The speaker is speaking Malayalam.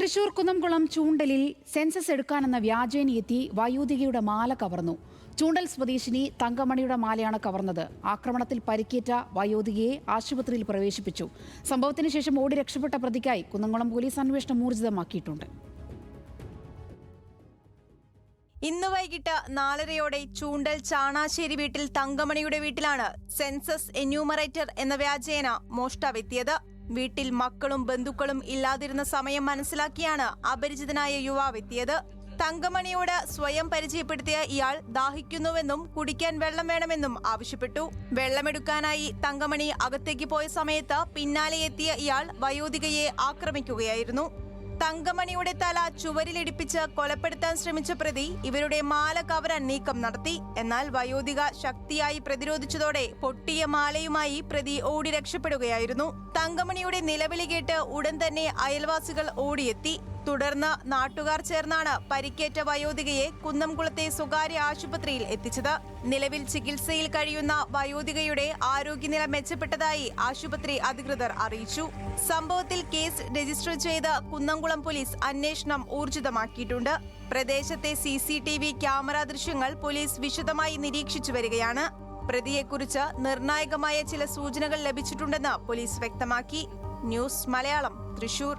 തൃശൂർ കുന്നംകുളം ചൂണ്ടലിൽ സെൻസസ് എടുക്കാനെന്ന വ്യാജേനയെത്തി വയോധികയുടെ മാല കവർന്നു. ചൂണ്ടൽ സ്വദേശിനി തങ്കമണിയുടെ മാലയാണ് കവർന്നത്. ആക്രമണത്തിൽ പരിക്കേറ്റ വയോധികയെ ആശുപത്രിയിൽ പ്രവേശിപ്പിച്ചു. സംഭവത്തിന് ശേഷം ഓടി രക്ഷപ്പെട്ട പ്രതിക്കായി കുന്നംകുളം പോലീസ് അന്വേഷണം ഊർജിതമാക്കിയിട്ടുണ്ട്. ഇന്ന് വൈകിട്ട് 4:30 ചൂണ്ടൽ ചാണാശ്ശേരി വീട്ടിൽ തങ്കമണിയുടെ വീട്ടിലാണ് സെൻസസ് എന്യൂമറേറ്റർ എന്ന വ്യാജേന മോഷ്ടാവെത്തിയത്. വീട്ടിൽ മക്കളും ബന്ധുക്കളും ഇല്ലാതിരുന്ന സമയം മനസ്സിലാക്കിയാണ് അപരിചിതനായ യുവാവെത്തിയത്. തങ്കമണിയോട് സ്വയം പരിചയപ്പെടുത്തിയ ഇയാൾ ദാഹിക്കുന്നുവെന്നും കുടിക്കാൻ വെള്ളം വേണമെന്നും ആവശ്യപ്പെട്ടു. വെള്ളമെടുക്കാനായി തങ്കമണി അകത്തേക്ക് പോയ സമയത്ത് പിന്നാലെ എത്തിയ ഇയാൾ വയോധികയെ ആക്രമിക്കുകയായിരുന്നു. തങ്കമണിയുടെ തല ചുവരിലിടിപ്പിച്ച് കൊലപ്പെടുത്താൻ ശ്രമിച്ച പ്രതി ഇവരുടെ മാല കവരാൻ നീക്കം നടത്തി. എന്നാൽ വയോധിക ശക്തിയായി പ്രതിരോധിച്ചതോടെ പൊട്ടിയ മാലയുമായി പ്രതി ഓടി രക്ഷപ്പെടുകയായിരുന്നു. തങ്കമണിയുടെ നിലവിളി കേട്ട് ഉടൻ തന്നെ അയൽവാസികൾ ഓടിയെത്തി. തുടർന്ന് നാട്ടുകാർ ചേർന്നാണ് പരിക്കേറ്റ വയോധികയെ കുന്നംകുളത്തെ സ്വകാര്യ ആശുപത്രിയിൽ എത്തിച്ചത്. നിലവിൽ ചികിത്സയിൽ കഴിയുന്ന വയോധികയുടെ ആരോഗ്യനില മെച്ചപ്പെട്ടതായി ആശുപത്രി അധികൃതർ അറിയിച്ചു. സംഭവത്തിൽ കേസ് രജിസ്റ്റർ ചെയ്ത് കുന്നംകുളം പോലീസ് അന്വേഷണം ഊർജിതമാക്കിയിട്ടുണ്ട്. പ്രദേശത്തെ CCTV ക്യാമറ ദൃശ്യങ്ങൾ പോലീസ് വിശദമായി നിരീക്ഷിച്ചു വരികയാണ്. പ്രതിയെക്കുറിച്ച് നിർണായകമായ ചില സൂചനകൾ ലഭിച്ചിട്ടുണ്ടെന്ന് പോലീസ് വ്യക്തമാക്കി. ന്യൂസ് മലയാളം, തൃശൂർ.